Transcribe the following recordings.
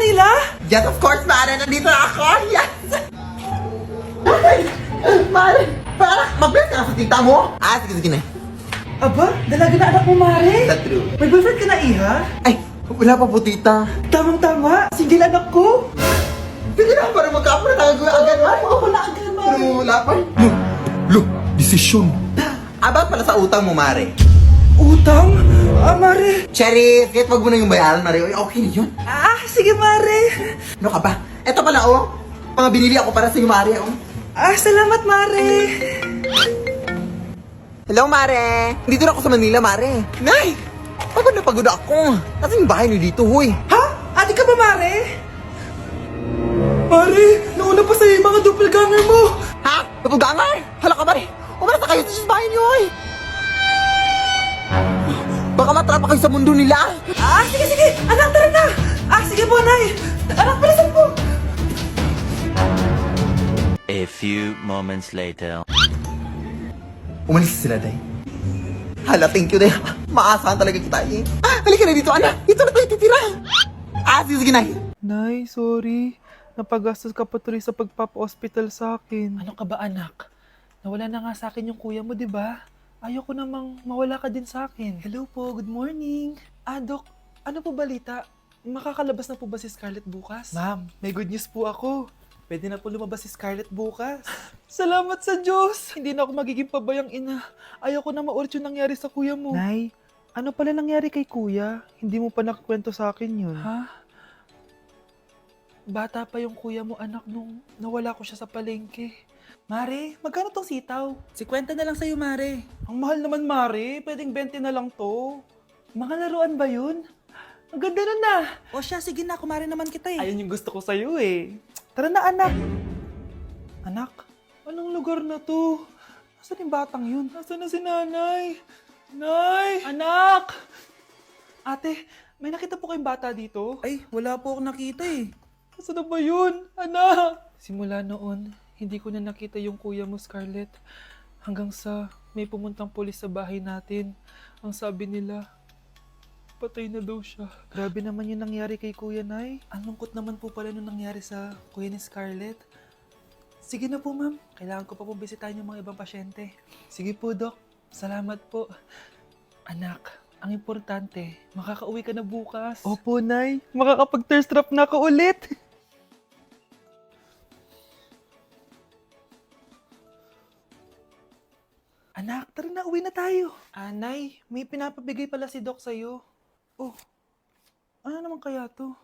Manila? Yes, of course, Mare. Nandito na ako. Yes! Mare, mag-bless ka na sa tita mo. Sige na. Aba, dalaga na anak mo, Mare. That's true. May boyfriend ka na, Iha? Ay, wala pa po, tita. Tamang-tama, single anak ko. Sige na, para magka-apra na agad, Mare. Ako na agad, Mare. Pero wala pa. Look, desisyon. About pala sa utang mo, Mare. Utang? Mare. Cherry, kahit wag mo na yung bayaran, Mare. Okay na yun. Sige, Mare. Ano ka ba? Eto pala, mga binili ako para sa'yo, Mare, Salamat, Mare. Hello, Mare. Dito na ako sa Manila, Mare. Nay! Pagod na pagod ako. Kasi yung bahay niyo dito, huy. Ha? Ate ka ba, Mare? Mare, nauna pa sa'yo yung mga doppelganger mo. Ha? Napugangar? Hala ka, Mare. Umalas na kayo sa bahay niyo, huy. Baka matrapa kayo sa mundo nila. Sige. Anak, tara na. Sige po, Nay. Anak, palasan po. A few moments later. Umalis sila, Day. Hala, thank you, Day. Maasahan talaga kita, eh. Halika na dito, anak. Dito na tayo titira. Sige, Nay. Nay, sorry. Napagastos ka pa tuloy sa pagpapa-hospital sa akin. Ano ka ba, anak? Nawala na nga sa akin yung kuya mo, di ba? Ayoko namang mawala ka din sa akin. Hello po, good morning. Dok, ano po balita? Makakalabas na po ba si Scarlett bukas? Ma'am, may good news po ako. Pwede na po lumabas si Scarlett bukas. Salamat sa Diyos! Hindi na ako magiging pabayang ina. Ayoko na maulit yung nangyari sa kuya mo. Nay, ano pala nangyari kay kuya? Hindi mo pa nakakwento sa akin yun. Ha? Bata pa yung kuya mo, anak, nung nawala ko siya sa palengke. Mare, magkano tong sitaw? 50 na lang sa'yo, Mare. Ang mahal naman, Mare. Pwedeng 20 na lang to. Mga laruan ba yun? Ang ganda nun na. O siya, sige na. Kumare naman kita eh. Ayun yung gusto ko sa'yo eh. Tara na, anak. Anak, anong lugar na to? Nasaan yung batang yun? Nasaan na si nanay? Nay! Anak! Ate, may nakita po kayong bata dito? Ay, wala po akong nakita eh. Nasaan na ba yun? Anak! Simula noon, hindi ko na nakita yung kuya mo, Scarlett. Hanggang sa may pumuntang pulis sa bahay natin. Ang sabi nila, patay na daw siya. Grabe naman yung nangyari kay Kuya Nay. Ang lungkot naman po pala nung nangyari sa kuya ni Scarlett. Sige na po, ma'am. Kailangan ko pa pong bisitahin yung mga ibang pasyente. Sige po, Dok. Salamat po. Anak, ang importante, makakauwi ka na bukas. Opo, Nay. Makakapag-thirst trap na ako ulit. Anak, tara na, uwi na tayo. Nay, may pinapabigay pala si Doc sa'yo. Oh, ano naman kaya to?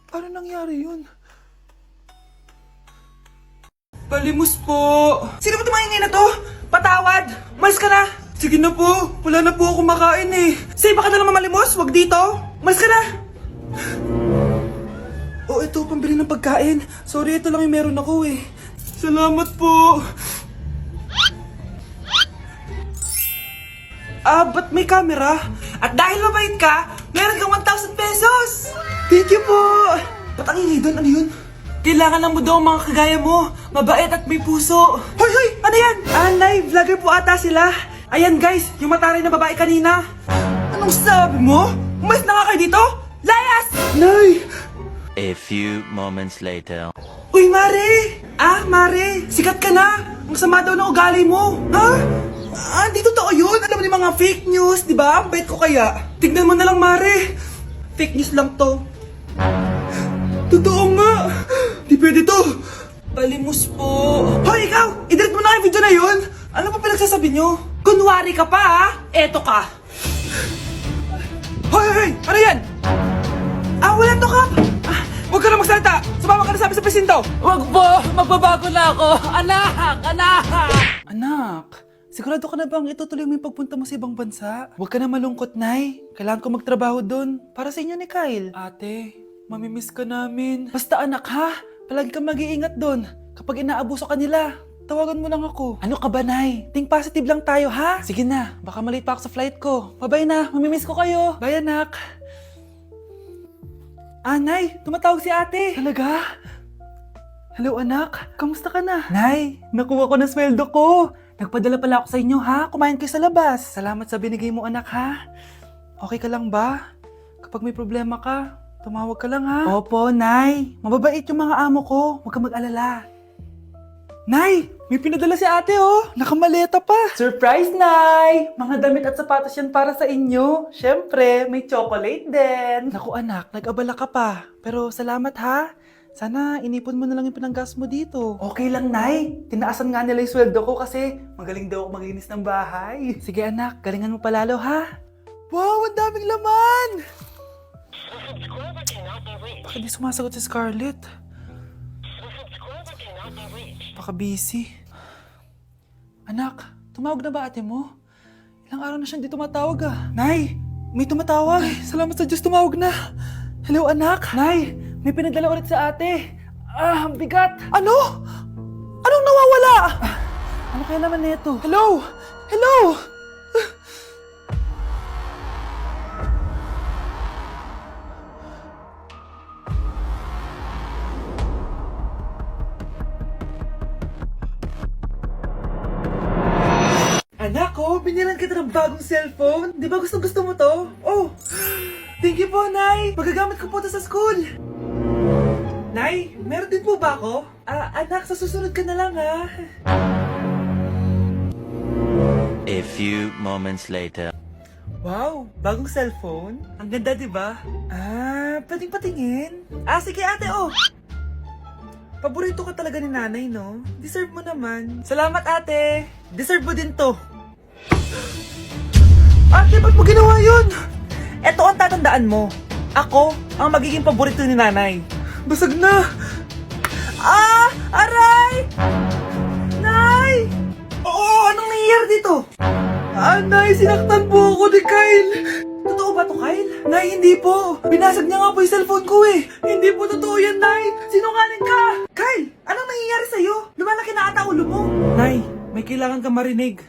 Paano nangyari yun? Palimos po! Sino ba tumahingin na to? Patawad! Malis ka na! Sige na po! Wala na po ako makain eh! Say, baka na naman malimos! Wag dito! Malis ka na! Oh, ito, pambili ng pagkain. Sorry, ito lang yung meron ako eh. Salamat po! Ba't may camera? At dahil mabait ka, meron kang 1,000 pesos! Thank you po! Ba't ang ingay doon? Ano yun? Kailangan lang mo daw ang mga kagaya mo. Mabait at may puso. Hoy! Ano yan? Nay, vlogger po ata sila. Ayan guys, yung mataray na babae kanina. Anong sabi mo? Umalis na nga kayo dito? Layas! Nay! A few moments later. Uy, Mare! Mare! Sikat ka na! Ang sama daw ng ugali mo! Ha? Di totoo yun! Alam mo yung mga fake news, di ba? Ang bait ko kaya. Tignan mo na lang, Mare! Fake news lang to. Totoo nga! Di pwede to! Palimos po! Hoy, ikaw! I-delete mo na yung video na yun! Ano pa pinagsasabi nyo? Kunwari ka pa, ha? Eto ka! Hoy! Ano yan? Wala to, Kap! Huwag ka na magsalita! Sumama ka na sabi sa presinto! Wag po! Magbabago na ako! Anak! Anak, sigurado ka na bang itutuloy mo yung pagpunta mo sa ibang bansa? Huwag ka na malungkot, Nay. Kailangan ko magtrabaho doon para sa inyo ni Kyle. Ate, mamimiss ka namin. Basta anak ha, palagi kang mag-iingat doon. Kapag inaabuso ka nila, tawagan mo lang ako. Ano ka ba, Nay? Think positive lang tayo, ha? Sige na, baka malate pa ako sa flight ko. Bye-bye na, mamimiss ko kayo. Bye, anak. Nay, tumatawag si ate. Talaga? Hello, anak. Kamusta ka na? Nay, nakuha ko na sweldo ko. Nagpadala pala ako sa inyo, ha? Kumain kayo sa labas. Salamat sa binigay mo, anak, ha? Okay ka lang ba? Kapag may problema ka, tumawag ka lang ha. Opo, Nay. Mababait yung mga amo ko. Huwag ka mag-alala. Nay! May pinadala si ate oh! Nakamaleta pa! Surprise, Nay! Mga damit at sapatos yan para sa inyo. Siyempre, may chocolate din. Naku anak, nag-abala ka pa. Pero salamat ha. Sana inipon mo na lang yung pinanggas mo dito. Okay lang, Nay. Tinaasan nga nila yung sweldo ko kasi magaling daw ako maglinis ng bahay. Sige anak, galingan mo palalo ha. Wow, ang daming laman! Bakit di sumasagot si Scarlett? Baka busy. Anak, tumawag na ba ate mo? Ilang araw na siyang di tumatawag ah. Nay, may tumatawag. Ay, salamat sa Diyos, tumawag na. Hello anak. Nay, may pinadala ulit sa ate. Ang bigat. Ano? Anong nawawala? Ano kaya naman nito? Hello? Hello? Anak ko, binilan kita ng bagong cellphone. Di ba gusto mo to? Oh, thank you po, Nay. Magagamit ko po to sa school. Nay, meron din po ba ako? Anak, sa susunod ka na lang, ha? A few moments later. Wow, bagong cellphone? Ang ganda, di ba? Pwedeng patingin? Sige ate, oh. Paborito ka talaga ni nanay, no? Deserve mo naman. Salamat, ate. Deserve mo din to. Ate, ba't mo ginawa yun? Eto ang tatandaan mo. Ako ang magiging paborito ni nanay. Basag na. Aray! Nay! Oo, anong nangyayari dito? Nay, sinaktan po ako ni Kyle. Totoo ba to, Kyle? Nay, hindi po. Binasag niya nga po yung cellphone ko eh. Hindi po totoo yan, Nay. Sinungaling ka. Kyle, anong nangyayari sa'yo? Lumalaki na ata ulo mo. Nay, may kailangan kang marinig.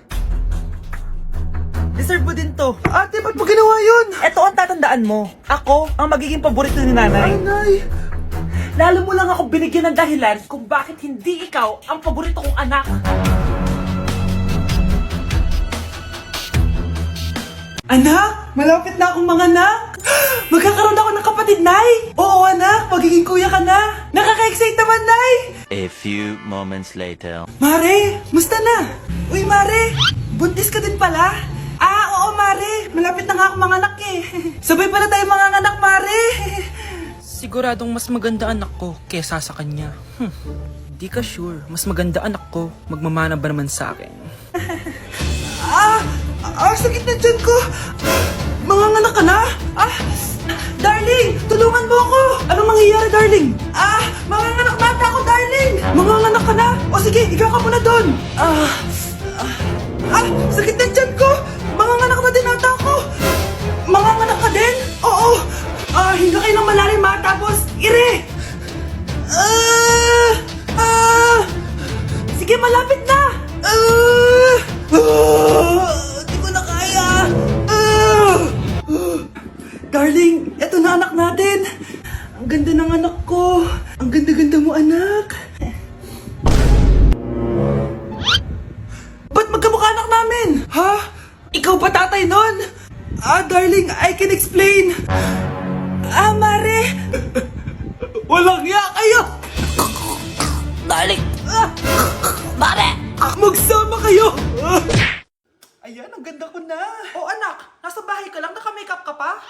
Deserve mo din to. Ate, ba't mo ginawa yun? Eto ang tatandaan mo. Ako ang magiging paborito ni nanay. Nay. Lalo mo lang ako binigyan ng dahilan kung bakit hindi ikaw ang paborito kong anak. Anak, malapit na akong manganak. Magkakaroon ako ng kapatid, Nay. Oo, anak, magiging kuya ka na. Nakaka-excite naman, Nay. A few moments later. Mare, musta na? Uy, Mare, buntis ka din pala? Oo, Mare. Malapit na nga akong manganak eh. Sabay pala tayo manganganak, Mare. Siguradong mas maganda anak ko kesa sa kanya. Di ka sure. Mas maganda anak ko. Magmamana ba naman sa akin? Sakit na dyan ko. Manganganak ka na? Darling, tulungan mo ako. Anong mangyayari, darling? Manganganak na ata ako, darling. Manganganak ka na? O sige, ikaw ka muna doon. Sakit na dyan ko. Manganganak na din ata ako. Manganganak ka din? Oo. Hinga kayo ng malalim ha, tapos ire. Sige, malapit na. Di ko na kaya. Darling, eto na anak natin. Ang ganda ng anak ko. Ang ganda-ganda mo, anak. Ba't magkamukha anak namin? Ha? Ikaw ba tatay nun? Darling, I can explain. Mare! Walang ya kayo! Darling! Mare! Magsama kayo! Ayan, ang ganda ko na. Anak, nasa bahay ka lang, naka-makeup ka pa?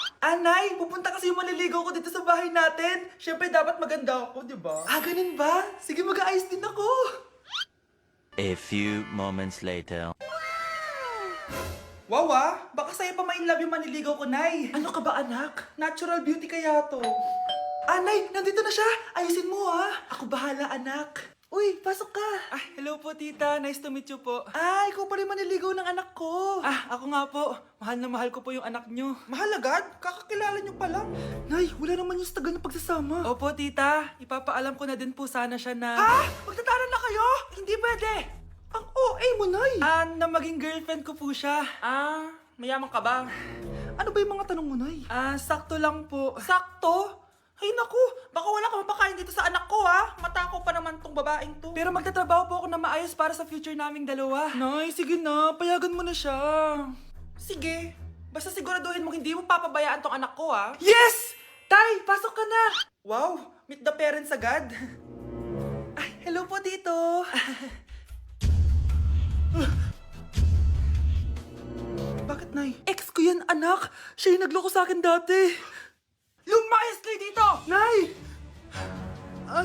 Nay, pupunta kasi yung maliligaw ko dito sa bahay natin. Siyempre, dapat maganda ako, di ba? Ganun ba? Sige, mag-aayos din ako. A few moments later. Wow, baka sa'yo pa ma-inlove yung maniligaw ko, Nay. Ano ka ba, anak? Natural beauty kaya to. Nay, nandito na siya. Ayusin mo, Ako bahala, anak. Uy, pasok ka. Hello po, tita. Nice to meet you po. Ikaw pa rin maniligaw ng anak ko. Ako nga po. Mahal na mahal ko po yung anak nyo. Mahal agad? Kakakilala nyo pa lang. Nay, wala naman yung tagal na pagsasama. Opo, tita. Ipapaalam ko na din po sana siya na... Magtataran na kayo? Hindi pwede. Ang OA mo, Nay. Na maging girlfriend ko po siya. Mayaman ka ba? Ano ba yung mga tanong mo, Nay? Sakto lang po. Sakto? Ay naku, baka wala ka mapakain dito sa anak ko Matakaw pa naman tong babaeng to. Pero magtatrabaho po ako na maayos para sa future naming dalawa. Nay, sige na, payagan mo na siya. Sige. Basta siguraduhin mo hindi mo papabayaan tong anak ko, ah. Yes! Tay, pasok ka na! Wow, meet the parents agad. Ay, hello po dito. Bakit, Nay? Ex ko yan, anak. Siya yung nagloko sa akin dati. Lumayas kayo dito! Nay!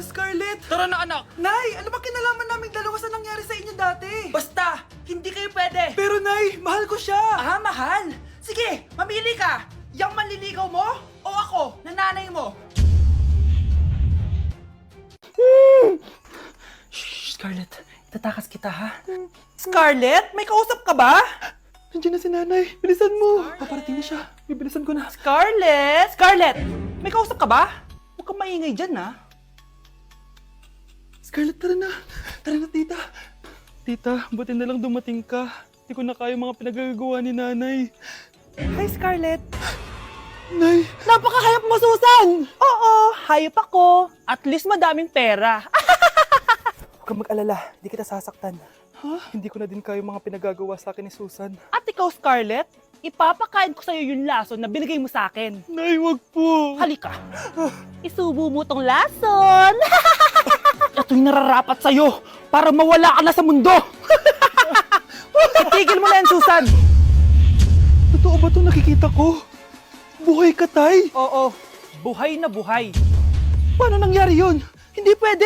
Scarlett! Tara na, anak! Nay, ano ba kinalaman namin dalawa sa nangyari sa inyo dati? Basta, hindi kayo pwede. Pero, Nay, mahal ko siya. Ah, mahal? Sige, mamili ka. Yang manliligaw mo o ako, na nanay mo? Shh, Scarlett. Tatakas kita, ha? Scarlett, may kausap ka ba? Nandiyan na si nanay. Bilisan mo. Paparating na siya. Bibilisan ko na. Scarlett! Scarlett! May kausap ka ba? Huwag kang maingay dyan, ha? Scarlett, tara na. Tara na, tita. Tita, buti na lang dumating ka. Hindi ko na kaya mga pinagagawa ni nanay. Hi, Scarlett. Nay. Napakahayap mo, Susan! Oo, hayop ako. At least madaming pera. Huwag kang mag-alala. Hindi kita sasaktan. Ha? Hindi ko na din kaya mga pinagagawa sa akin ni Susan. At ikaw, Scarlett, ipapakain ko sa'yo yung lason na binigay mo sa akin. Nay, wag po. Halika. Isubo mo tong lason. Ito'y nararapat sa'yo para mawala ka na sa mundo. Itigil mo na yan, Susan. Totoo ba ito nakikita ko? Buhay ka, Tay? Oo, buhay na buhay. Paano nangyari yun? Hindi pwede.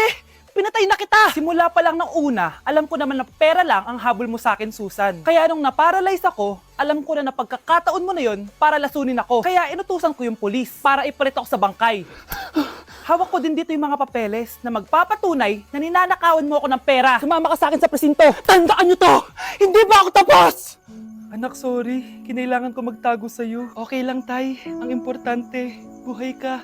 Pinatay na kita! Simula pa lang ng una, alam ko naman na pera lang ang habol mo sa akin, Susan. Kaya nung naparalyze ako, alam ko na na pagkakataon mo na yon para lasunin ako. Kaya inutusan ko yung pulis para ipalit ako sa bangkay. Hawak ko din dito yung mga papeles na magpapatunay na ninanakawan mo ako ng pera. Sumama ka sa akin sa presinto. Tandaan nyo to! Hindi ba ako tapos? Anak, sorry. Kinailangan ko magtago sa'yo. Okay lang, Tay. Ang importante, buhay ka.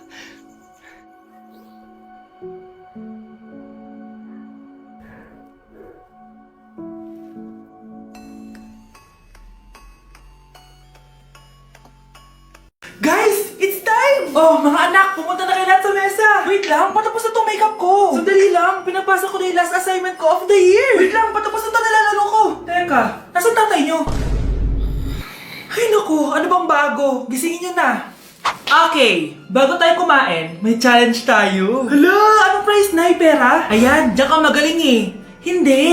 Guys! It's time! Oh, mga anak, pumunta na kayo lahat sa mesa! Wait lang, patapos na itong makeup ko! Sandali lang, pinapasa ko na yung last assignment ko of the year! Wait lang, patapos na ito nilalaro ko! Teka, nasan tatay nyo? Ay naku, ano bang bago? Gisingin nyo na! Okay, bago tayo kumain, may challenge tayo. Hala, anong prize na? Pera? Ayan, diyan ka magaling eh. Hindi!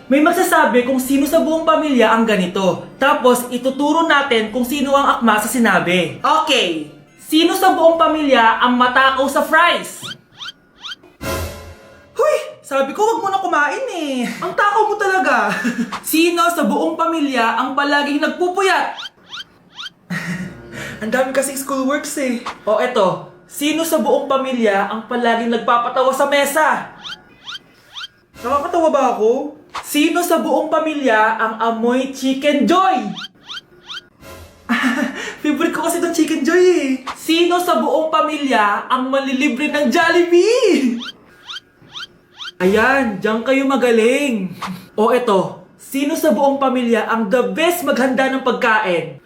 May magsasabi kung sino sa buong pamilya ang ganito. Tapos, ituturo natin kung sino ang akma sa sinabi. Okay. Sino sa buong pamilya ang matakaw sa fries? Huy! Sabi ko wag mo na kumain eh. Ang takaw mo talaga. Sino sa buong pamilya ang palaging nagpupuyat? Ang dami kasing schoolworks eh. O eto. Sino sa buong pamilya ang palaging nagpapatawa sa mesa? Nakakatawa ba ako? Sino sa buong pamilya ang amoy Chicken Joy? Favorite ko kasi itong Chicken Joy eh. Sino sa buong pamilya ang malilibre ng Jollibee? Ayan, diyan kayo magaling. O eto, sino sa buong pamilya ang the best maghanda ng pagkain?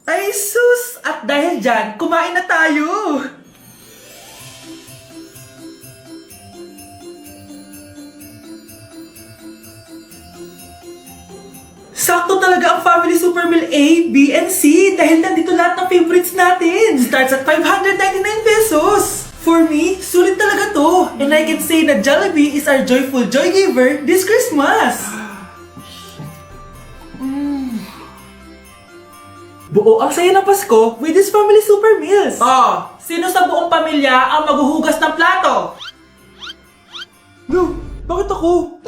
Ay sus! At dahil dyan, kumain na tayo! Sakto talaga ang Family Super Meal A, B, and C dahil nandito lahat ng favorites natin. Starts at 599 pesos. For me, sulit talaga to. And I can say na Jollibee is our joyful joy giver this Christmas. Buo ang saya ng Pasko with this Family Super Meals. Oh, sino sa buong pamilya ang maghuhugas ng plato? No, bakit ako?